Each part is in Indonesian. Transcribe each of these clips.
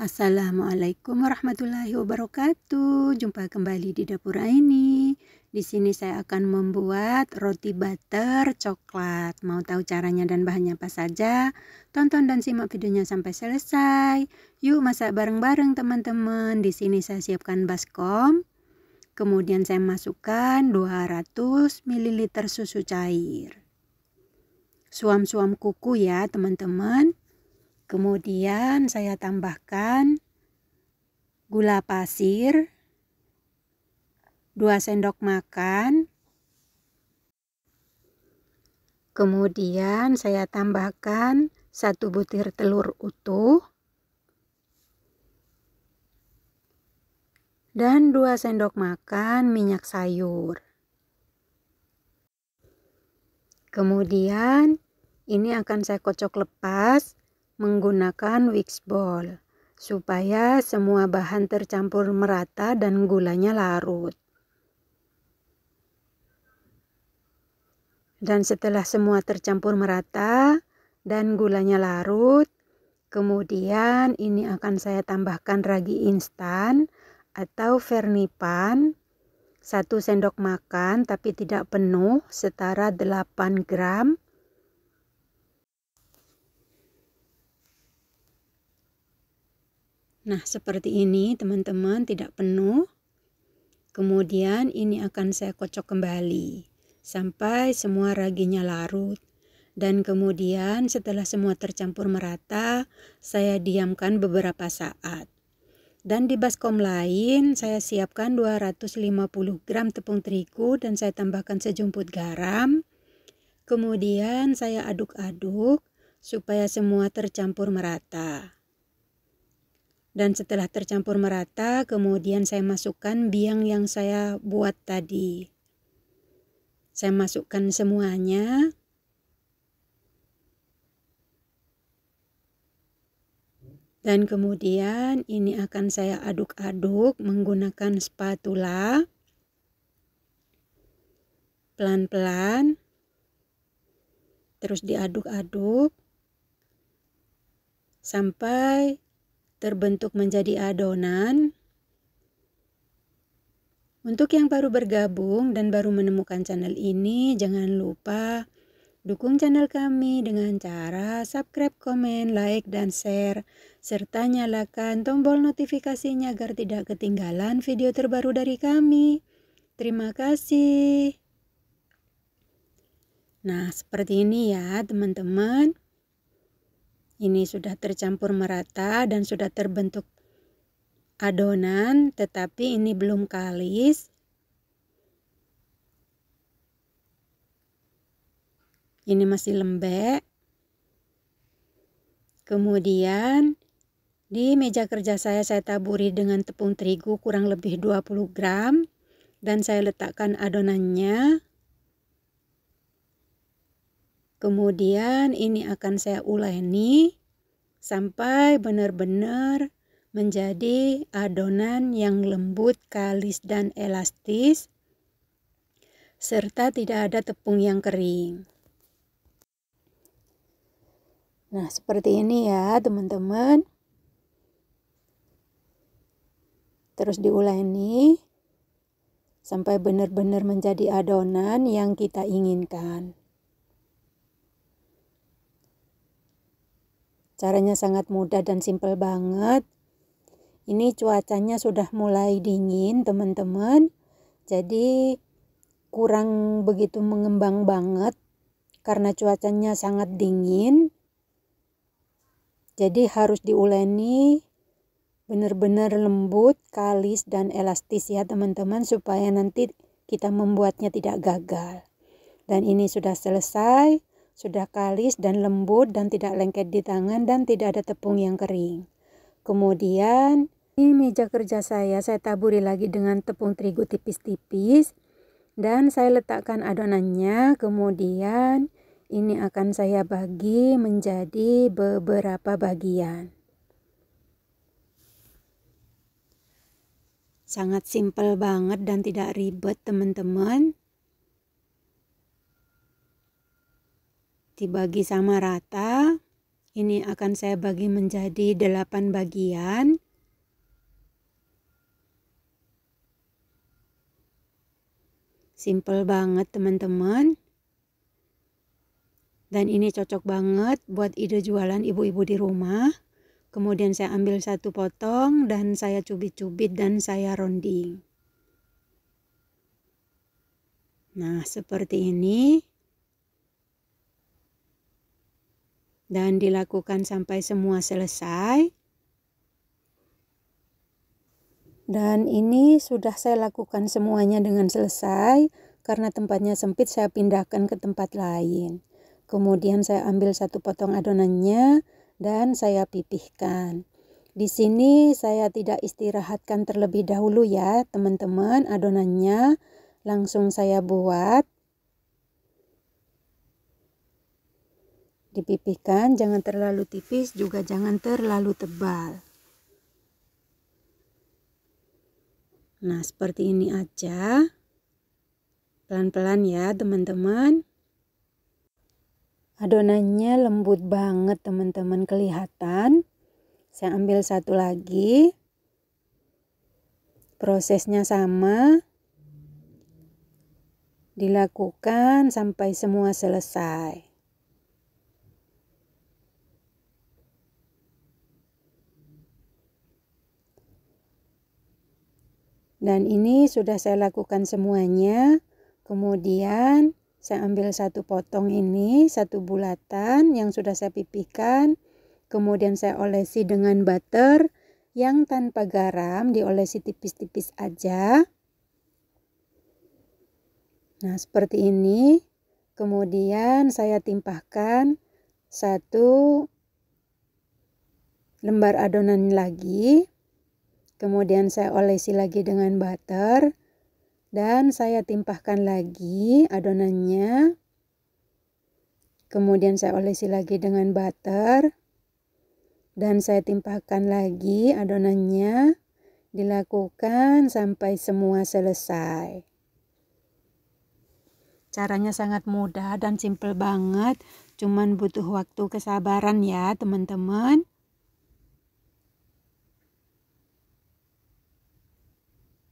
Assalamualaikum warahmatullahi wabarakatuh. Jumpa kembali di dapur Aini. Di sini saya akan membuat roti butter coklat. Mau tahu caranya dan bahannya apa saja? Tonton dan simak videonya sampai selesai. Yuk masak bareng-bareng teman-teman. Di sini saya siapkan baskom. Kemudian saya masukkan 200 ml susu cair. Suam-suam kuku ya teman-teman. Kemudian saya tambahkan gula pasir 2 sendok makan. Kemudian saya tambahkan 1 butir telur utuh dan 2 sendok makan minyak sayur. Kemudian ini akan saya kocok lepas menggunakan whisk ball supaya semua bahan tercampur merata dan gulanya larut. Dan setelah semua tercampur merata dan gulanya larut, kemudian ini akan saya tambahkan ragi instan atau vermipan 1 sendok makan tapi tidak penuh, setara 8 gram. Nah, seperti ini teman-teman, tidak penuh. Kemudian ini akan saya kocok kembali sampai semua raginya larut. Dan kemudian setelah semua tercampur merata, saya diamkan beberapa saat. Dan di baskom lain saya siapkan 250 gram tepung terigu dan saya tambahkan sejumput garam. Kemudian saya aduk-aduk supaya semua tercampur merata. Dan setelah tercampur merata, kemudian saya masukkan biang yang saya buat tadi. Saya masukkan semuanya. Dan kemudian ini akan saya aduk-aduk menggunakan spatula. Pelan-pelan. Terus diaduk-aduk sampai terbentuk menjadi adonan. Untuk yang baru bergabung dan baru menemukan channel ini, jangan lupa dukung channel kami dengan cara subscribe, komen, like, dan share, serta nyalakan tombol notifikasinya agar tidak ketinggalan video terbaru dari kami. Terima kasih. Nah, seperti ini ya teman-teman. Ini sudah tercampur merata dan sudah terbentuk adonan, tetapi ini belum kalis. Ini masih lembek. Kemudian di meja kerja saya taburi dengan tepung terigu kurang lebih 20 gram dan saya letakkan adonannya. Kemudian ini akan saya uleni sampai benar-benar menjadi adonan yang lembut, kalis, dan elastis, serta tidak ada tepung yang kering. Nah, seperti ini ya teman-teman. Terus diuleni sampai benar-benar menjadi adonan yang kita inginkan. Caranya sangat mudah dan simpel banget. Ini cuacanya sudah mulai dingin teman-teman. Jadi kurang begitu mengembang banget karena cuacanya sangat dingin. Jadi harus diuleni benar-benar lembut, kalis, dan elastis ya teman-teman, supaya nanti kita membuatnya tidak gagal. Dan ini sudah selesai. Sudah kalis dan lembut dan tidak lengket di tangan dan tidak ada tepung yang kering. Kemudian di meja kerja saya taburi lagi dengan tepung terigu tipis-tipis dan saya letakkan adonannya. Kemudian ini akan saya bagi menjadi beberapa bagian. Sangat simpel banget dan tidak ribet teman-teman. Dibagi sama rata. Ini akan saya bagi menjadi 8 bagian. Simple banget teman-teman. Dan ini cocok banget buat ide jualan ibu-ibu di rumah. Kemudian saya ambil 1 potong dan saya cubit-cubit dan saya rounding. Nah, seperti ini. Dan dilakukan sampai semua selesai. Dan ini sudah saya lakukan semuanya dengan selesai. Karena tempatnya sempit, saya pindahkan ke tempat lain. Kemudian saya ambil 1 potong adonannya dan saya pipihkan. Di sini saya tidak istirahatkan terlebih dahulu ya teman-teman adonannya. Langsung saya buat. Dipipihkan, jangan terlalu tipis juga jangan terlalu tebal. Nah, seperti ini aja. Pelan-pelan ya teman-teman. Adonannya lembut banget teman-teman, kelihatan. Saya ambil 1 lagi. Prosesnya sama. Dilakukan sampai semua selesai. Dan ini sudah saya lakukan semuanya. Kemudian saya ambil 1 potong ini, 1 bulatan yang sudah saya pipihkan. Kemudian saya olesi dengan butter yang tanpa garam, diolesi tipis-tipis aja. Nah, seperti ini. Kemudian saya timpahkan 1 lembar adonan lagi. Kemudian saya olesi lagi dengan butter. Dan saya timpahkan lagi adonannya. Kemudian saya olesi lagi dengan butter. Dan saya timpahkan lagi adonannya. Dilakukan sampai semua selesai. Caranya sangat mudah dan simple banget. Cuman butuh waktu kesabaran ya teman-teman.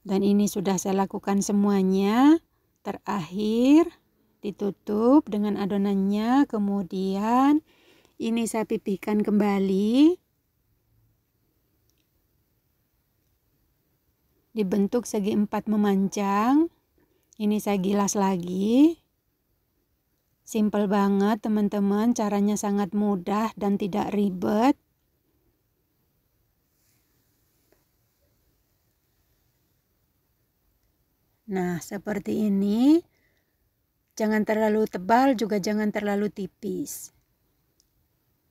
Dan ini sudah saya lakukan semuanya. Terakhir ditutup dengan adonannya. Kemudian ini saya pipihkan kembali. Dibentuk segi 4 memanjang. Ini saya gilas lagi. Simple banget teman-teman. Caranya sangat mudah dan tidak ribet. Nah, seperti ini. Jangan terlalu tebal juga jangan terlalu tipis.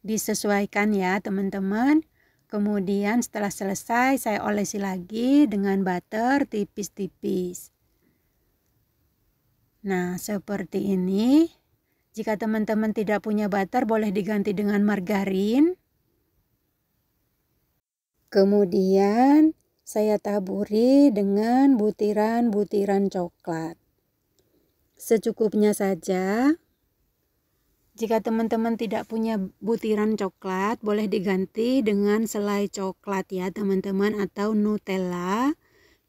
Disesuaikan ya teman-teman. Kemudian setelah selesai saya olesi lagi dengan butter tipis-tipis. Nah, seperti ini. Jika teman-teman tidak punya butter boleh diganti dengan margarin. Kemudian saya taburi dengan butiran-butiran coklat. Secukupnya saja. Jika teman-teman tidak punya butiran coklat, boleh diganti dengan selai coklat ya teman-teman, atau Nutella.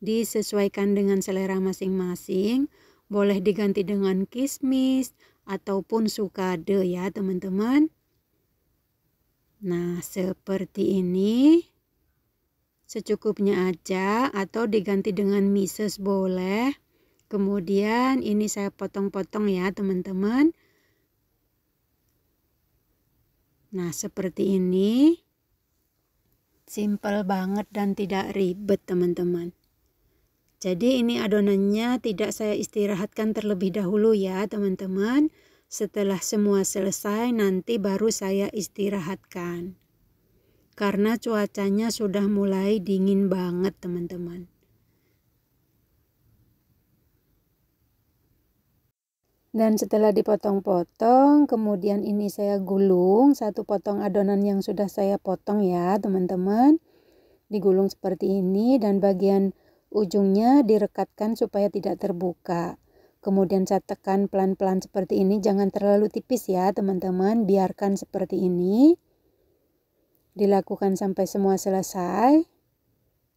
Disesuaikan dengan selera masing-masing. Boleh diganti dengan kismis ataupun sukade ya teman-teman. Nah, seperti ini. Secukupnya aja atau diganti dengan mises boleh. Kemudian ini saya potong-potong ya teman-teman. Nah, seperti ini. Simple banget dan tidak ribet teman-teman. Jadi ini adonannya tidak saya istirahatkan terlebih dahulu ya teman-teman. Setelah semua selesai nanti baru saya istirahatkan. Karena cuacanya sudah mulai dingin banget teman-teman. Dan setelah dipotong-potong, kemudian ini saya gulung 1 potong adonan yang sudah saya potong ya teman-teman. Digulung seperti ini dan bagian ujungnya direkatkan supaya tidak terbuka. Kemudian saya tekan pelan-pelan seperti ini, jangan terlalu tipis ya teman-teman, biarkan seperti ini. Dilakukan sampai semua selesai.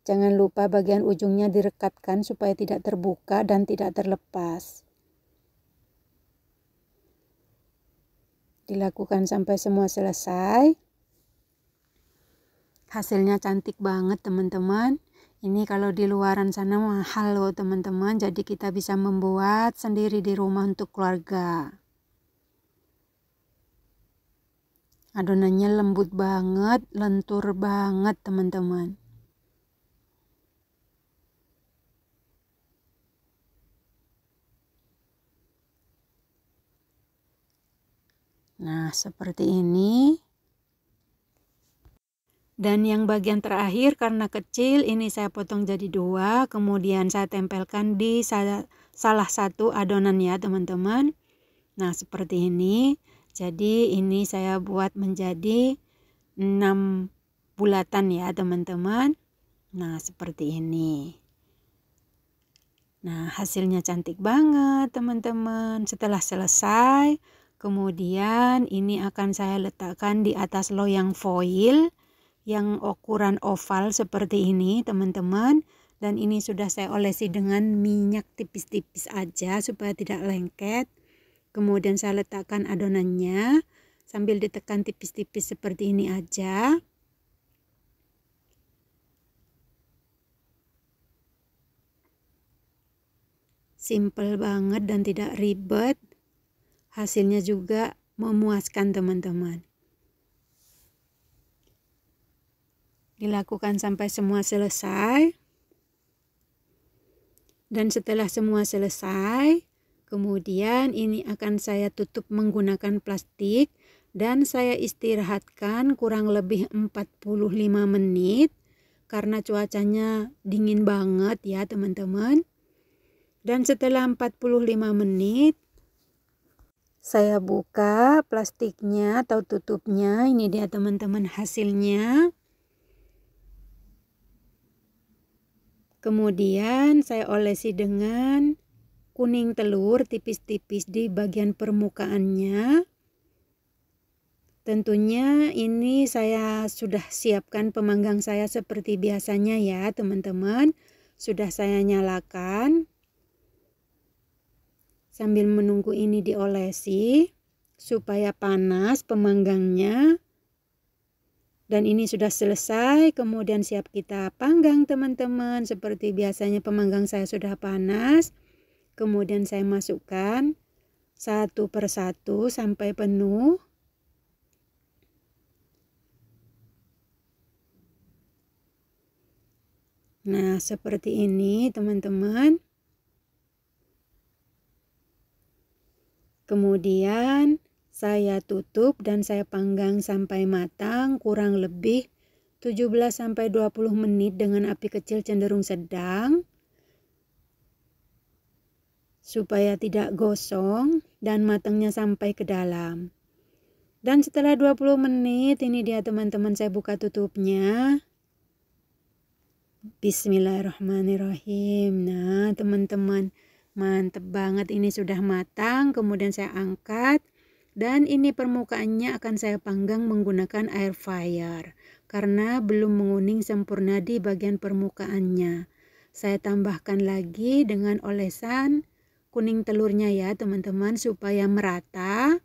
Jangan lupa bagian ujungnya direkatkan supaya tidak terbuka dan tidak terlepas. Dilakukan sampai semua selesai. Hasilnya cantik banget teman-teman. Ini kalau di luaran sana mahal loh teman-teman. Jadi kita bisa membuat sendiri di rumah untuk keluarga. Adonannya lembut banget, lentur banget teman-teman. Nah, seperti ini. Dan yang bagian terakhir karena kecil ini saya potong jadi 2, kemudian saya tempelkan di salah satu adonan ya teman-teman. Nah, seperti ini. Jadi ini saya buat menjadi 6 bulatan ya teman-teman. Nah, seperti ini. Nah, hasilnya cantik banget teman-teman. Setelah selesai, kemudian ini akan saya letakkan di atas loyang foil yang ukuran oval seperti ini teman-teman. Dan ini sudah saya olesi dengan minyak tipis-tipis aja supaya tidak lengket. Kemudian saya letakkan adonannya sambil ditekan tipis-tipis seperti ini aja. Simple banget dan tidak ribet. Hasilnya juga memuaskan teman-teman. Dilakukan sampai semua selesai. Dan setelah semua selesai, kemudian ini akan saya tutup menggunakan plastik dan saya istirahatkan kurang lebih 45 menit karena cuacanya dingin banget ya teman-teman. Dan setelah 45 menit saya buka plastiknya atau tutupnya. Ini dia teman-teman hasilnya. Kemudian saya olesi dengan kuning telur tipis-tipis di bagian permukaannya. Tentunya ini saya sudah siapkan pemanggang saya seperti biasanya ya teman-teman. Sudah saya nyalakan. Sambil menunggu ini diolesi supaya panas pemanggangnya. Dan ini sudah selesai, kemudian siap kita panggang teman-teman. Seperti biasanya pemanggang saya sudah panas. Kemudian saya masukkan satu persatu sampai penuh. Nah, seperti ini teman-teman. Kemudian saya tutup dan saya panggang sampai matang kurang lebih 17-20 menit dengan api kecil cenderung sedang. Supaya tidak gosong dan matangnya sampai ke dalam. Dan setelah 20 menit ini dia teman-teman saya buka tutupnya. Bismillahirrahmanirrahim. Nah teman-teman mantep banget ini sudah matang. Kemudian saya angkat. Dan ini permukaannya akan saya panggang menggunakan air fryer. Karena belum menguning sempurna di bagian permukaannya. Saya tambahkan lagi dengan olesan kuning telurnya ya teman-teman supaya merata.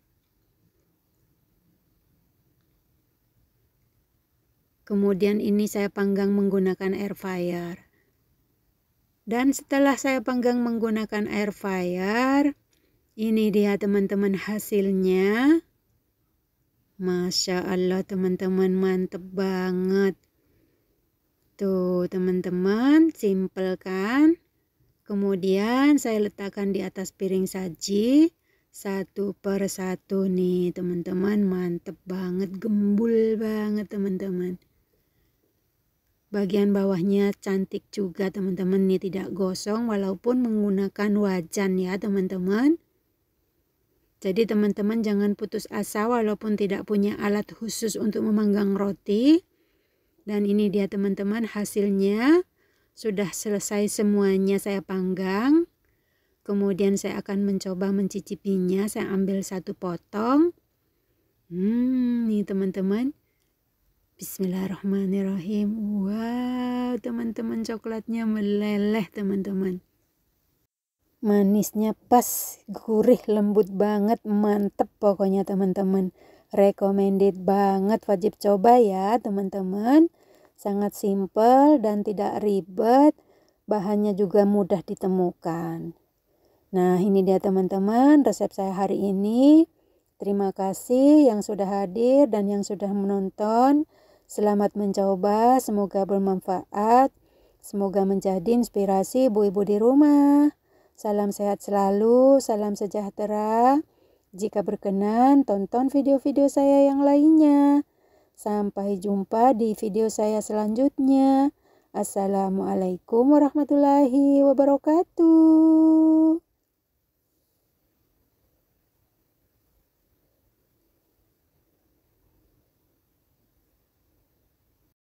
Kemudian ini saya panggang menggunakan air fryer. Dan setelah saya panggang menggunakan air fryer, ini dia teman-teman hasilnya. Masya Allah teman-teman mantep banget. Tuh teman-teman simple kan. Kemudian saya letakkan di atas piring saji satu per satu nih teman-teman. Mantep banget, gembul banget teman-teman. Bagian bawahnya cantik juga teman-teman, nih tidak gosong walaupun menggunakan wajan ya teman-teman. Jadi teman-teman jangan putus asa walaupun tidak punya alat khusus untuk memanggang roti. Dan ini dia teman-teman hasilnya. Sudah selesai semuanya saya panggang. Kemudian saya akan mencoba mencicipinya. Saya ambil satu potong. Nih teman-teman. Bismillahirrahmanirrahim. Wow, teman-teman, coklatnya meleleh, teman-teman. Manisnya pas, gurih, lembut banget, mantep pokoknya, teman-teman. Recommended banget, wajib coba ya, teman-teman. Sangat simple dan tidak ribet. Bahannya juga mudah ditemukan. Nah, ini dia teman-teman resep saya hari ini. Terima kasih yang sudah hadir dan yang sudah menonton. Selamat mencoba, semoga bermanfaat. Semoga menjadi inspirasi ibu-ibu di rumah. Salam sehat selalu, salam sejahtera. Jika berkenan, tonton video-video saya yang lainnya. Sampai jumpa di video saya selanjutnya. Assalamualaikum warahmatullahi wabarakatuh.